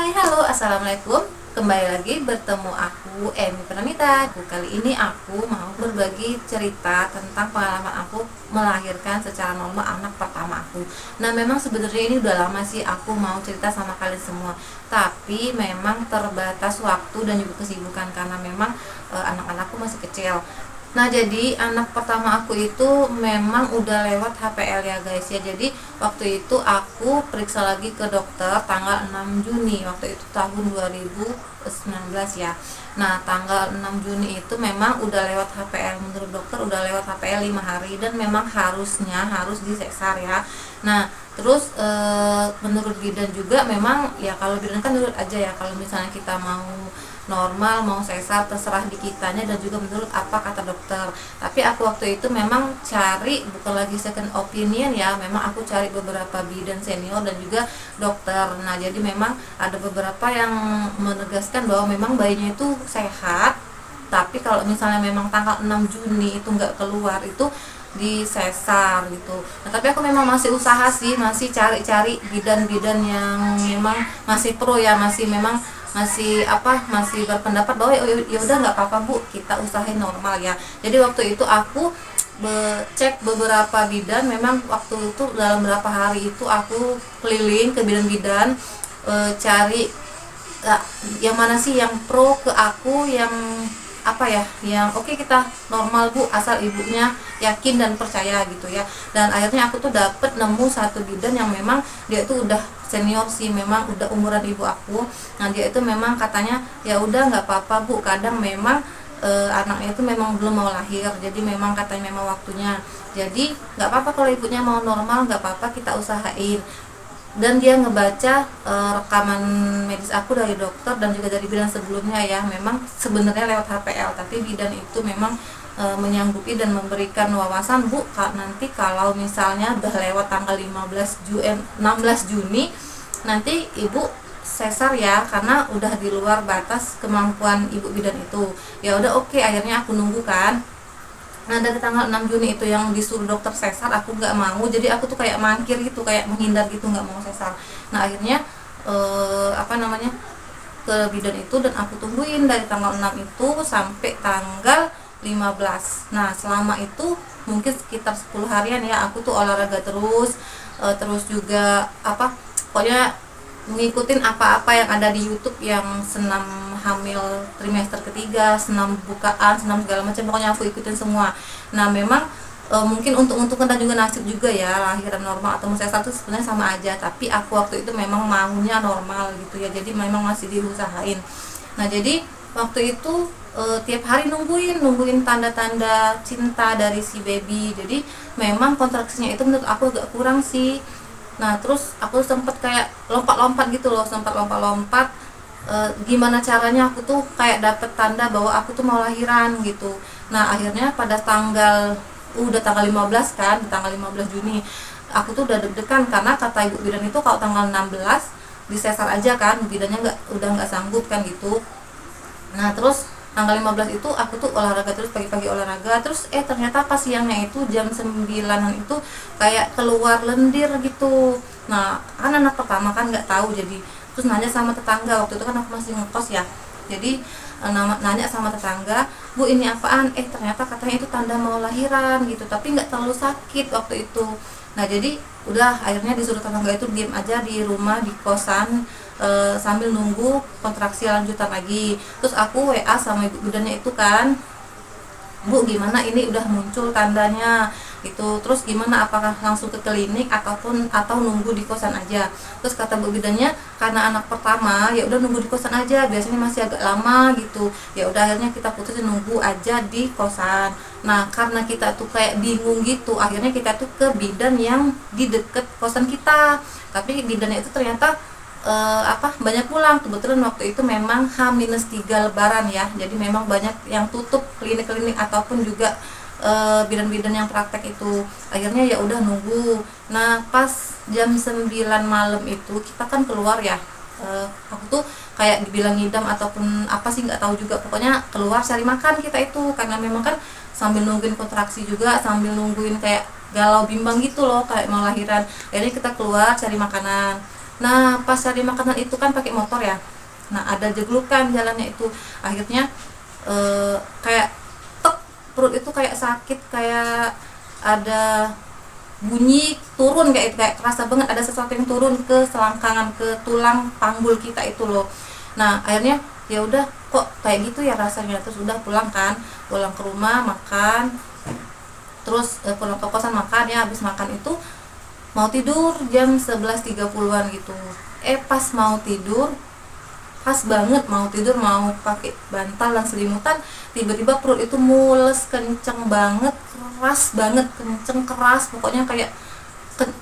Hai, halo, assalamualaikum. Kembali lagi bertemu aku, Emi Pranita. Kali ini aku mau berbagi cerita tentang pengalaman aku melahirkan secara normal anak pertama aku. Nah, memang sebenarnya ini udah lama sih aku mau cerita sama kalian semua. Tapi memang terbatas waktu dan juga kesibukan karena memang anak-anakku masih kecil. Nah, jadi anak pertama aku itu memang udah lewat HPL ya guys ya. Jadi waktu itu aku periksa lagi ke dokter tanggal 6 Juni, waktu itu tahun 2019 ya. Nah, tanggal 6 Juni itu memang udah lewat HPL, menurut dokter udah lewat HPL 5 hari dan memang harus disesar ya. Nah, terus menurut bidan juga memang ya, kalau bidan kan nurut aja ya, kalau misalnya kita mau normal mau sesar terserah di kitanya dan juga menurut apa kata dokter. Tapi aku waktu itu memang cari, bukan lagi second opinion ya, memang aku cari beberapa bidan senior dan juga dokter. Nah, jadi memang ada beberapa yang menegaskan bahwa memang bayinya itu sehat, tapi kalau misalnya memang tanggal 6 Juni itu nggak keluar, itu di sesar gitu. Nah, tapi aku memang masih usaha sih, masih cari-cari bidan-bidan yang memang masih pro ya, masih berpendapat bahwa ya udah nggak apa-apa Bu, kita usahain normal ya. Jadi waktu itu aku cek beberapa bidan, memang waktu itu dalam beberapa hari itu aku keliling ke bidan-bidan, cari yang mana sih yang pro ke aku, yang yang oke, kita normal Bu, asal ibunya yakin dan percaya gitu ya. Dan akhirnya aku tuh dapet nemu satu bidan yang memang dia itu udah senior sih, memang udah umuran ibu aku. Nah, dia itu memang katanya ya udah nggak apa-apa Bu, kadang memang anaknya itu memang belum mau lahir, jadi memang katanya memang waktunya, jadi nggak apa-apa kalau ibunya mau normal, nggak apa-apa, kita usahain. Dan dia ngebaca rekaman medis aku dari dokter dan juga dari bidan sebelumnya ya, memang sebenarnya lewat HPL, tapi bidan itu memang menyanggupi dan memberikan wawasan, Bu, nanti kalau misalnya udah lewat tanggal 16 Juni nanti ibu sesar ya, karena udah di luar batas kemampuan ibu bidan itu. Ya udah, oke, akhirnya aku nunggu kan. Nah, dari tanggal 6 Juni itu yang disuruh dokter sesar, aku nggak mau, jadi aku tuh kayak mangkir gitu, kayak menghindar gitu, nggak mau sesar. Nah, akhirnya ke bidan itu dan aku tungguin dari tanggal 6 itu sampai tanggal 15. Nah, selama itu mungkin sekitar 10 harian ya, aku tuh olahraga terus, terus juga pokoknya ngikutin apa-apa yang ada di YouTube, yang senam hamil trimester ketiga, senam bukaan, senam segala macam, pokoknya aku ikutin semua. Nah, memang mungkin untung-untungan dan juga nasib juga ya, lahiran normal atau sesar itu sebenarnya sama aja, tapi aku waktu itu memang maunya normal gitu ya, jadi memang masih diusahain. Nah, jadi waktu itu tiap hari nungguin tanda-tanda cinta dari si baby. Jadi memang kontraksinya itu menurut aku agak kurang sih. Nah, terus aku sempet kayak lompat-lompat gitu loh, sempat lompat-lompat, gimana caranya aku tuh kayak dapet tanda bahwa aku tuh mau lahiran gitu. Nah, akhirnya pada udah tanggal 15 kan, di tanggal 15 Juni aku tuh udah deg-degan karena kata ibu bidan itu kalau tanggal 16 disesar aja kan, bidannya udah nggak sanggup kan gitu. Nah, terus tanggal 15 itu aku tuh olahraga terus, pagi-pagi olahraga terus, ternyata pas siangnya itu jam 9-an itu kayak keluar lendir gitu. Nah, kan anak pertama kan nggak tahu, jadi terus nanya sama tetangga, waktu itu kan aku masih ngekos ya. Jadi nanya sama tetangga, Bu, ini apaan? Ternyata katanya itu tanda mau lahiran gitu, tapi nggak terlalu sakit waktu itu. Nah, jadi udah akhirnya disuruh tetangga itu diem aja di rumah, di kosan, sambil nunggu kontraksi lanjutan lagi. Terus aku WA sama ibu bidannya itu kan, Bu, gimana ini udah muncul tandanya gitu, terus gimana, apakah langsung ke klinik atau nunggu di kosan aja. Terus kata bu bidannya, karena anak pertama ya udah nunggu di kosan aja, biasanya masih agak lama gitu. Ya udah, akhirnya kita putusin nunggu aja di kosan. Nah, karena kita tuh kayak bingung gitu, akhirnya kita tuh ke bidan yang di deket kosan kita, tapi bidannya itu ternyata banyak pulang. Kebetulan waktu itu memang H-3 lebaran ya, jadi memang banyak yang tutup klinik-klinik ataupun juga bidan-bidan yang praktek itu. Akhirnya ya udah nunggu. Nah, pas jam 9 malam itu kita kan keluar ya, aku tuh kayak dibilang ngidam ataupun apa sih nggak tahu juga, pokoknya keluar cari makan kita itu, karena memang kan sambil nungguin kontraksi juga, sambil nungguin kayak galau bimbang gitu loh, kayak mau lahiran. Akhirnya kita keluar cari makanan. Nah pas cari makanan itu kan pakai motor ya, nah ada jeglukan jalannya itu, akhirnya kayak tek, perut itu kayak sakit, kayak ada bunyi turun, kayak itu, kayak kerasa banget ada sesuatu yang turun ke selangkangan, ke tulang panggul kita itu loh. Nah akhirnya ya udah kok kayak gitu ya rasanya, terus udah pulang kan, pulang ke rumah makan, terus pulang ke kosan makan ya, habis makan itu mau tidur jam 11.30-an gitu. Pas mau tidur, pas banget mau tidur, mau pakai bantal dan selimutan, tiba-tiba perut itu mules kenceng banget, keras banget, kenceng keras, pokoknya kayak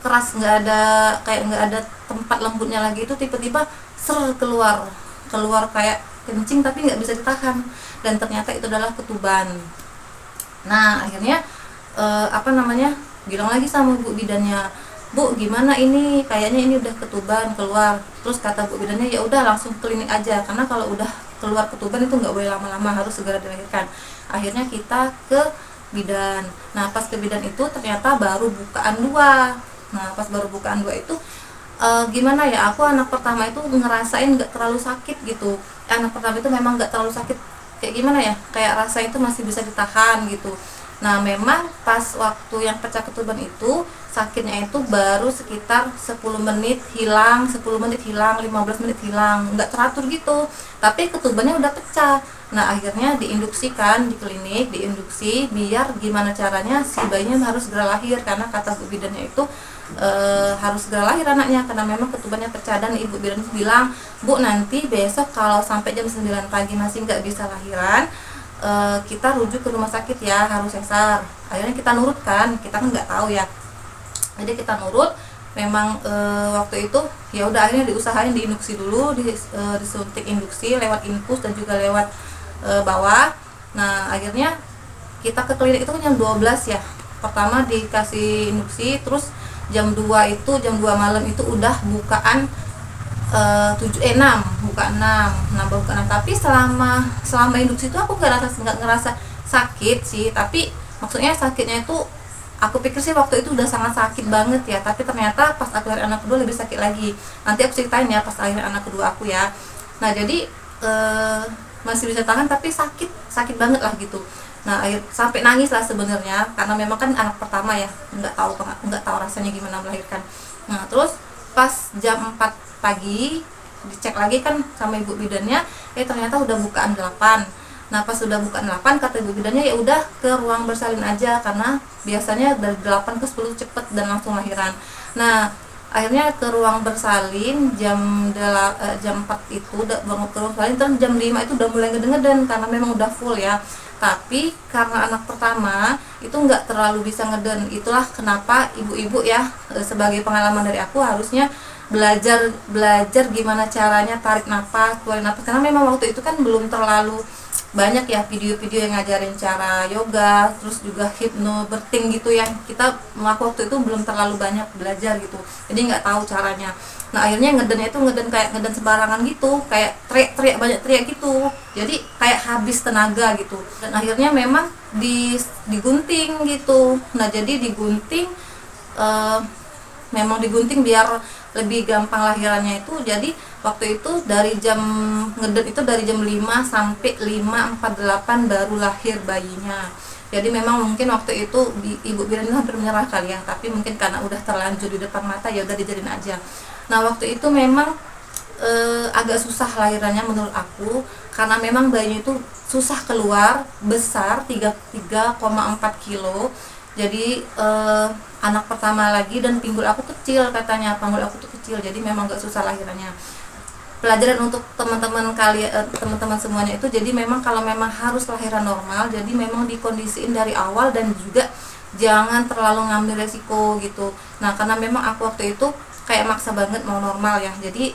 keras, nggak ada, kayak nggak ada tempat lembutnya lagi. Itu tiba-tiba ser keluar, keluar kayak kencing tapi nggak bisa ditahan, dan ternyata itu adalah ketuban. Nah akhirnya bilang lagi sama bu bidannya, bu gimana ini, kayaknya ini udah ketuban keluar. Terus kata bu bidannya, ya udah langsung klinik aja, karena kalau udah keluar ketuban itu nggak boleh lama-lama, harus segera dilahirkan. Akhirnya kita ke bidan. Nah pas ke bidan itu ternyata baru bukaan 2. Nah pas baru bukaan 2 itu gimana ya, aku anak pertama itu ngerasain nggak terlalu sakit gitu. Anak pertama itu memang nggak terlalu sakit, kayak gimana ya, kayak rasa itu masih bisa ditahan gitu. Nah memang pas waktu yang pecah ketuban itu sakitnya itu baru sekitar 10 menit hilang, 10 menit hilang, 15 menit hilang, nggak teratur gitu, tapi ketubannya udah pecah. Nah akhirnya diinduksikan di klinik, diinduksi biar gimana caranya si bayinya harus segera lahir, karena kata bu bidannya itu harus segera lahir anaknya, karena memang ketubannya pecah. Dan ibu bidan bilang, bu nanti besok kalau sampai jam 9 pagi masih nggak bisa lahiran, kita rujuk ke rumah sakit ya, harus sesar. Akhirnya kita nurut kan, kita kan nggak tahu ya, jadi kita nurut. Memang waktu itu ya udah akhirnya diusahain diinduksi dulu, disuntik induksi lewat infus dan juga lewat bawah. Nah akhirnya kita ke klinik itu kan jam 12 ya, pertama dikasih induksi, terus jam 2 itu, jam 2 malam itu udah bukaan 6 buka 6 nambah buka 6. Tapi selama induksi itu aku nggak ngerasa sakit sih, tapi maksudnya sakitnya itu aku pikir sih waktu itu udah sangat sakit banget ya, tapi ternyata pas aku lahir anak kedua lebih sakit lagi. Nanti aku ceritain ya pas lahir anak kedua aku ya. Nah jadi masih bisa tahan tapi sakit banget lah gitu. Nah sampai nangis lah sebenarnya, karena memang kan anak pertama ya, nggak tahu rasanya gimana melahirkan. Nah terus pas jam 4 pagi dicek lagi kan sama ibu bidannya, ternyata udah bukaan 8. Nah pas udah bukaan 8 kata ibu bidannya, ya udah ke ruang bersalin aja, karena biasanya dari 8 ke 10 cepet dan langsung lahiran. Nah akhirnya ke ruang bersalin jam 4 itu udah bangun ke ruang bersalin, terus jam 5 itu udah mulai ngeden-ngeden karena memang udah full ya. Tapi karena anak pertama itu nggak terlalu bisa ngeden. Itulah kenapa ibu-ibu ya, sebagai pengalaman dari aku, harusnya belajar gimana caranya tarik nafas, keluarin nafas, karena memang waktu itu kan belum terlalu banyak ya video-video yang ngajarin cara yoga, terus juga hypnobirthing gitu ya. Kita waktu itu belum terlalu banyak belajar gitu, jadi nggak tahu caranya. Nah akhirnya ngedennya itu kayak ngeden sembarangan gitu, kayak teriak banyak teriak gitu, jadi kayak habis tenaga gitu. Dan akhirnya memang digunting gitu. Nah jadi digunting, memang digunting biar lebih gampang lahirannya itu. Jadi waktu itu dari jam ngeden itu dari jam 5 sampai 5.48 baru lahir bayinya. Jadi memang mungkin waktu itu ibu bidan hampir menyerah kali ya, tapi mungkin karena udah terlanjur di depan mata ya udah dijalin aja. Nah waktu itu memang agak susah lahirannya menurut aku, karena memang bayinya itu susah keluar, besar 3,4 kilo. Jadi anak pertama lagi, dan pinggul aku kecil, katanya panggul aku tuh kecil, jadi memang gak susah lahirannya. Pelajaran untuk teman-teman kalian, teman-teman semuanya itu, jadi memang kalau memang harus lahiran normal, jadi memang dikondisiin dari awal, dan juga jangan terlalu ngambil resiko gitu. Nah karena memang aku waktu itu kayak maksa banget mau normal ya, jadi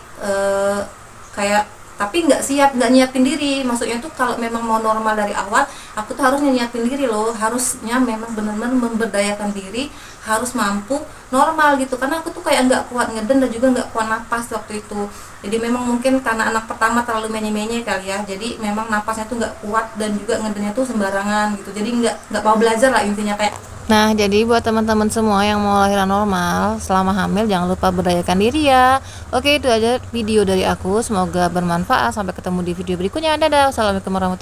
kayak tapi nggak nyiapin diri. Maksudnya tuh kalau memang mau normal dari awal, aku tuh harusnya nyiapin diri loh, harusnya memang benar-benar memberdayakan diri, harus mampu normal gitu. Karena aku tuh kayak nggak kuat ngeden dan juga nggak kuat napas waktu itu. Jadi memang mungkin karena anak pertama terlalu menye-menye kali ya, jadi memang napasnya tuh nggak kuat dan juga ngedennya tuh sembarangan gitu. Jadi nggak mau belajar lah intinya, kayak Nah, jadi buat teman-teman semua yang mau lahiran normal selama hamil, jangan lupa berdayakan diri ya. Oke, itu aja video dari aku. Semoga bermanfaat. Sampai ketemu di video berikutnya. Dadah. Assalamualaikum warahmatullahi wabarakatuh.